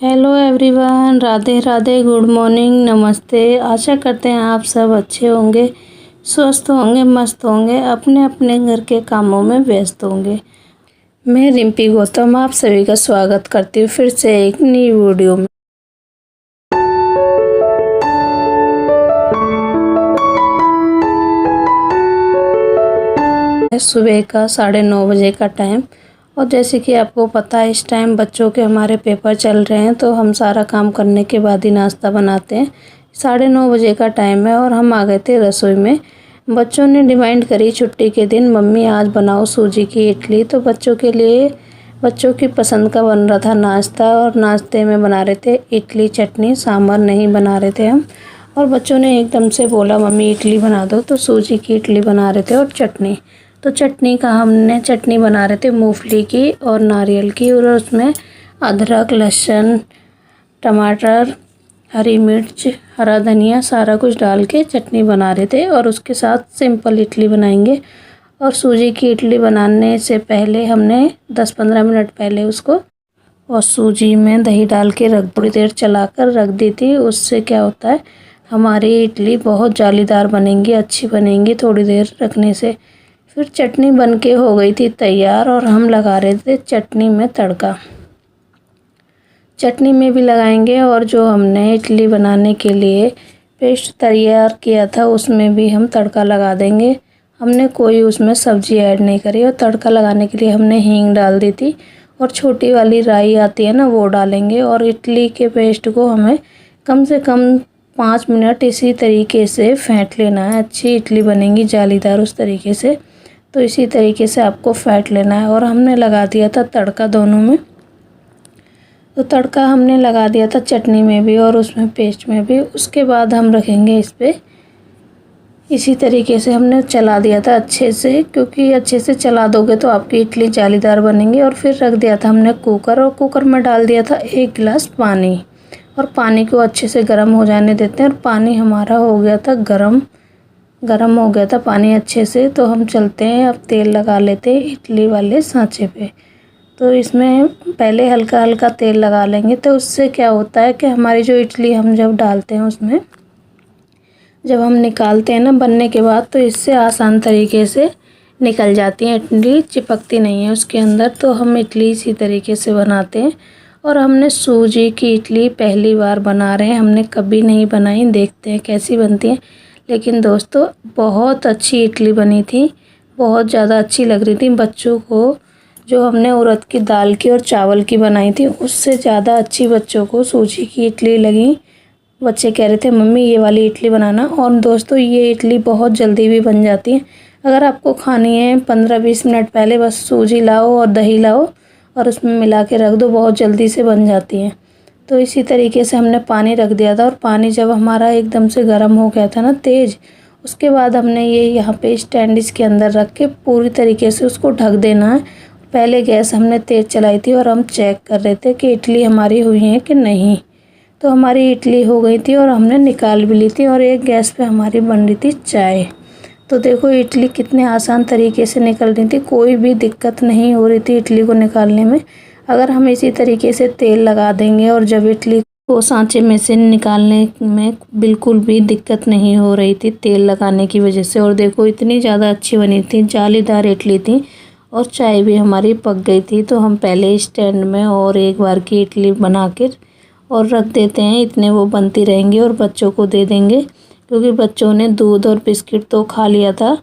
Hello everyone, Radhe Radhe, good morning, नमस्ते। आशा करते हैं आप सब अच्छे होंगे, स्वस्थ होंगे, मस्त होंगे, अपने अपने घर के कामों में व्यस्त होंगे। मैं रिम्पी गौतम आप सभी का स्वागत करती हूँ फिर से एक नई वीडियो में। सुबह का 9:30 बजे का टाइम, और जैसे कि आपको पता है इस टाइम बच्चों के हमारे पेपर चल रहे हैं, तो हम सारा काम करने के बाद ही नाश्ता बनाते हैं। 9:30 बजे का टाइम है और हम आ गए थे रसोई में। बच्चों ने डिमांड करी छुट्टी के दिन, मम्मी आज बनाओ सूजी की इडली। तो बच्चों के लिए बच्चों की पसंद का बन रहा था नाश्ता, और नाश्ते में बना रहे थे इडली चटनी, सांभर नहीं बना रहे थे हम। और बच्चों ने एकदम से बोला मम्मी इडली बना दो, तो सूजी की इडली बना रहे थे और चटनी। तो चटनी का हमने चटनी बना रहे थे मूंगफली की और नारियल की, और उसमें अदरक, लहसुन, टमाटर, हरी मिर्च, हरा धनिया सारा कुछ डाल के चटनी बना रहे थे। और उसके साथ सिंपल इडली बनाएंगे। और सूजी की इडली बनाने से पहले हमने 10-15 मिनट पहले उसको और सूजी में दही डाल के थोड़ी देर चलाकर रख दी थी। उससे क्या होता है, हमारी इडली बहुत जालीदार बनेंगी, अच्छी बनेंगी थोड़ी देर रखने से। फिर चटनी बन के हो गई थी तैयार, और हम लगा रहे थे चटनी में तड़का। चटनी में भी लगाएंगे, और जो हमने इडली बनाने के लिए पेस्ट तैयार किया था उसमें भी हम तड़का लगा देंगे। हमने कोई उसमें सब्जी ऐड नहीं करी, और तड़का लगाने के लिए हमने हींग डाल दी थी, और छोटी वाली राई आती है ना, वो डालेंगे। और इडली के पेस्ट को हमें कम से कम 5 मिनट इसी तरीके से फेंट लेना है। अच्छी इडली बनेंगी जालीदार उस तरीके से, तो इसी तरीके से आपको फेंट लेना है। और हमने लगा दिया था तड़का दोनों में, तो तड़का हमने लगा दिया था चटनी में भी और उसमें पेस्ट में भी। उसके बाद हम रखेंगे इस पर, इसी तरीके से हमने चला दिया था अच्छे से, क्योंकि अच्छे से चला दोगे तो आपकी इडली जालीदार बनेंगी। और फिर रख दिया था हमने कुकर, और कुकर में डाल दिया था 1 गिलास पानी, और पानी को अच्छे से गर्म हो जाने देते हैं। और पानी हमारा हो गया था गरम हो गया था पानी अच्छे से। तो हम चलते हैं, अब तेल लगा लेते हैं इडली वाले सांचे पे। तो इसमें पहले हल्का हल्का तेल लगा लेंगे, तो उससे क्या होता है कि हमारी जो इडली हम जब डालते हैं उसमें, जब हम निकालते हैं ना बनने के बाद, तो इससे आसान तरीके से निकल जाती है इडली, चिपकती नहीं है उसके अंदर। तो हम इडली इसी तरीके से बनाते हैं। और हमने सूजी की इडली पहली बार बना रहे हैं, हमने कभी नहीं बनाई, देखते हैं कैसी बनती है। लेकिन दोस्तों बहुत अच्छी इडली बनी थी, बहुत ज़्यादा अच्छी लग रही थी बच्चों को। जो हमने उड़द की दाल की और चावल की बनाई थी, उससे ज़्यादा अच्छी बच्चों को सूजी की इडली लगी। बच्चे कह रहे थे मम्मी ये वाली इडली बनाना। और दोस्तों ये इडली बहुत जल्दी भी बन जाती है। अगर आपको खानी है 15-20 मिनट पहले बस सूजी लाओ और दही लाओ और उसमें मिला के रख दो, बहुत जल्दी से बन जाती हैं। तो इसी तरीके से हमने पानी रख दिया था, और पानी जब हमारा एकदम से गर्म हो गया था ना तेज़, उसके बाद हमने ये यहाँ पे स्टैंड इसके अंदर रख के पूरी तरीके से उसको ढक देना है। पहले गैस हमने तेज़ चलाई थी, और हम चेक कर रहे थे कि इडली हमारी हुई है कि नहीं। तो हमारी इडली हो गई थी और हमने निकाल भी ली थी। और एक गैस पे हमारी बन रही थी चाय। तो देखो इडली कितने आसान तरीके से निकल रही थी, कोई भी दिक्कत नहीं हो रही थी इडली को निकालने में। अगर हम इसी तरीके से तेल लगा देंगे, और जब इडली को सांचे में से निकालने में बिल्कुल भी दिक्कत नहीं हो रही थी तेल लगाने की वजह से। और देखो इतनी ज़्यादा अच्छी बनी थी, जालीदार इडली थी, और चाय भी हमारी पक गई थी। तो हम पहले स्टैंड में और एक बार की इडली बना कर और रख देते हैं, इतने वो बनती रहेंगी और बच्चों को दे देंगे। क्योंकि बच्चों ने दूध और बिस्किट तो खा लिया था,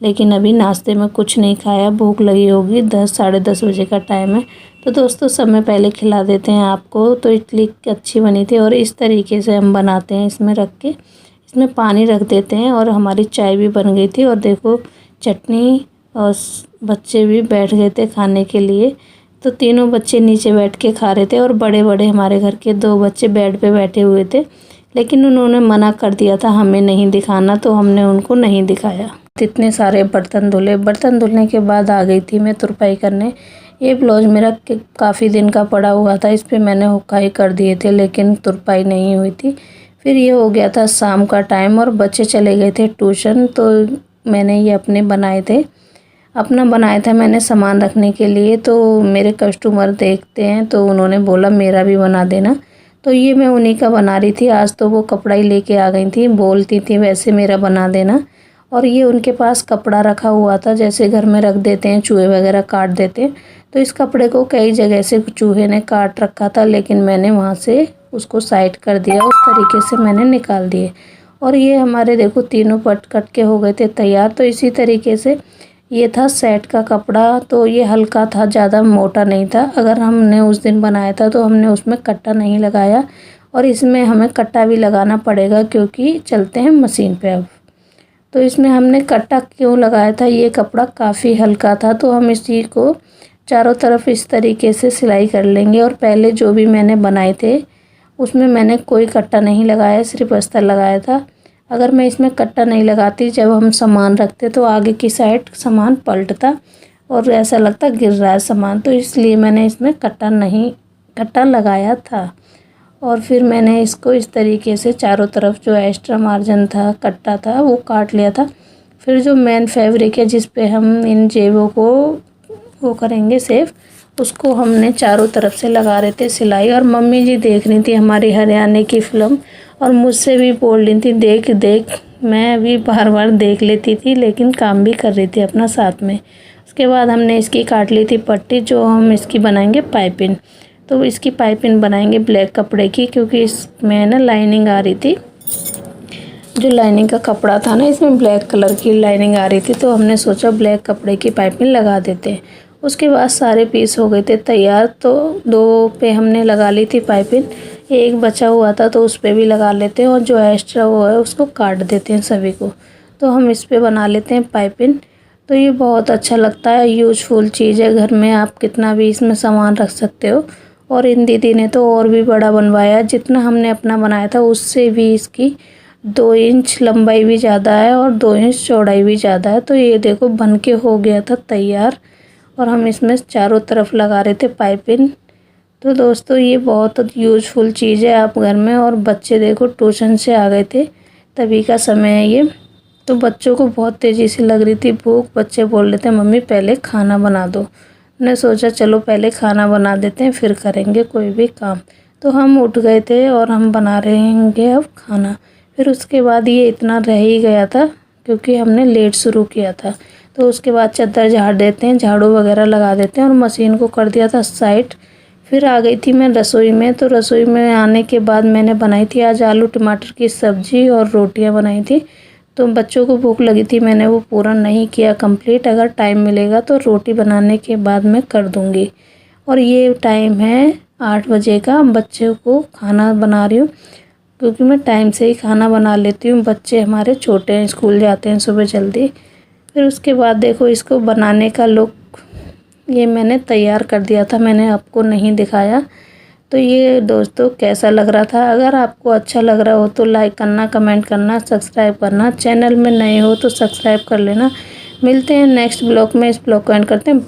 लेकिन अभी नाश्ते में कुछ नहीं खाया, भूख लगी होगी, 10-10:30 बजे का टाइम है। तो दोस्तों समय पहले खिला देते हैं आपको। तो इडली अच्छी बनी थी, और इस तरीके से हम बनाते हैं, इसमें रख के इसमें पानी रख देते हैं। और हमारी चाय भी बन गई थी, और देखो चटनी, और बच्चे भी बैठ गए थे खाने के लिए। तो तीनों बच्चे नीचे बैठ के खा रहे थे, और बड़े बड़े हमारे घर के 2 बच्चे बेड पे बैठे हुए थे, लेकिन उन्होंने मना कर दिया था हमें नहीं दिखाना, तो हमने उनको नहीं दिखाया। इतने सारे बर्तन धुले, बर्तन धुलने के बाद आ गई थी मैं तुरपाई करने। ये ब्लाउज मेरा काफ़ी दिन का पड़ा हुआ था, इस पर मैंने हुकाई कर दिए थे, लेकिन तुरपाई नहीं हुई थी। फिर ये हो गया था शाम का टाइम, और बच्चे चले गए थे ट्यूशन, तो मैंने ये अपने बनाए थे अपना बनाया था मैंने सामान रखने के लिए। तो मेरे कस्टमर देखते हैं तो उन्होंने बोला मेरा भी बना देना। तो ये मैं उन्हीं का बना रही थी। आज तो वो कपड़ा ही लेके आ गई थी, बोलती थी वैसे मेरा बना देना। और ये उनके पास कपड़ा रखा हुआ था, जैसे घर में रख देते हैं, चूहे वगैरह काट देते हैं। तो इस कपड़े को कई जगह से चूहे ने काट रखा था, लेकिन मैंने वहाँ से उसको साइड कर दिया, उस तरीके से मैंने निकाल दिए। और ये हमारे देखो तीनों पट कट के हो गए थे तैयार। तो इसी तरीके से ये था सेट का कपड़ा। तो ये हल्का था, ज़्यादा मोटा नहीं था। अगर हमने उस दिन बनाया था तो हमने उसमें कट्टा नहीं लगाया, और इसमें हमें कट्टा भी लगाना पड़ेगा क्योंकि चलते हैं मशीन पे अब। तो इसमें हमने कट्टा क्यों लगाया था, ये कपड़ा काफ़ी हल्का था। तो हम इसी को चारों तरफ इस तरीके से सिलाई कर लेंगे। और पहले जो भी मैंने बनाए थे उसमें मैंने कोई कट्टा नहीं लगाया, सिर्फ अस्तर लगाया था। अगर मैं इसमें कट्टा नहीं लगाती, जब हम सामान रखते तो आगे की साइड सामान पलटता और ऐसा लगता गिर रहा है सामान। तो इसलिए मैंने इसमें कट्टा लगाया था। और फिर मैंने इसको इस तरीके से चारों तरफ जो एक्स्ट्रा मार्जिन था, कट्टा था, वो काट लिया था। फिर जो मेन फैब्रिक है जिस पे हम इन जेबों को वो करेंगे सेफ, उसको हमने चारों तरफ से लगा रहे थे सिलाई। और मम्मी जी देख रही थी हमारी हरियाणा की फिल्म, और मुझसे भी बोल रही थी देख देख। मैं भी बार बार देख लेती थी, लेकिन काम भी कर रही थी अपना साथ में। उसके बाद हमने इसकी काट ली थी पट्टी, जो हम इसकी बनाएंगे पाइपिंग। तो इसकी पाइपिंग बनाएंगे ब्लैक कपड़े की, क्योंकि इसमें ना लाइनिंग आ रही थी, जो लाइनिंग का कपड़ा था ना इसमें ब्लैक कलर की लाइनिंग आ रही थी। तो हमने सोचा ब्लैक कपड़े की पाइपिंग लगा देते हैं। उसके बाद सारे पीस हो गए थे तैयार। तो 2 पे हमने लगा ली थी पाइपिंग, एक बचा हुआ था तो उस पर भी लगा लेते हैं, और जो एक्स्ट्रा वो है उसको काट देते हैं सभी को। तो हम इस पर बना लेते हैं पाइपिंग। तो ये बहुत अच्छा लगता है, यूजफुल चीज़ है। घर में आप कितना भी इसमें सामान रख सकते हो। और इन दीदी ने तो और भी बड़ा बनवाया, जितना हमने अपना बनाया था उससे भी इसकी 2 इंच लंबाई भी ज़्यादा है और 2 इंच चौड़ाई भी ज़्यादा है। तो ये देखो बन के हो गया था तैयार। और हम इसमें चारों तरफ लगा रहे थे पाइपिंग। तो दोस्तों ये बहुत यूजफुल चीज़ है आप घर में। और बच्चे देखो ट्यूशन से आ गए थे, तभी का समय है ये। तो बच्चों को बहुत तेज़ी से लग रही थी भूख। बच्चे बोल रहे थे मम्मी पहले खाना बना दो। मैंने सोचा चलो पहले खाना बना देते हैं, फिर करेंगे कोई भी काम। तो हम उठ गए थे और हम बना रहेंगे अब खाना। फिर उसके बाद ये इतना रह ही गया था क्योंकि हमने लेट शुरू किया था। तो उसके बाद चद्दर झाड़ देते हैं, झाड़ू वगैरह लगा देते हैं, और मशीन को कर दिया था साइड। फिर आ गई थी मैं रसोई में। तो रसोई में आने के बाद मैंने बनाई थी आज आलू टमाटर की सब्ज़ी और रोटियां बनाई थी। तो बच्चों को भूख लगी थी, मैंने वो पूरा नहीं किया कंप्लीट। अगर टाइम मिलेगा तो रोटी बनाने के बाद मैं कर दूँगी। और ये टाइम है 8 बजे का, बच्चों को खाना बना रही हूँ क्योंकि मैं टाइम से ही खाना बना लेती हूँ। बच्चे हमारे छोटे हैं, स्कूल जाते हैं सुबह जल्दी। फिर उसके बाद देखो इसको बनाने का लुक ये मैंने तैयार कर दिया था, मैंने आपको नहीं दिखाया। तो ये दोस्तों कैसा लग रहा था, अगर आपको अच्छा लग रहा हो तो लाइक करना, कमेंट करना, सब्सक्राइब करना। चैनल में नए हो तो सब्सक्राइब कर लेना। मिलते हैं नेक्स्ट ब्लॉग में, इस ब्लॉग को एंड करते हैं।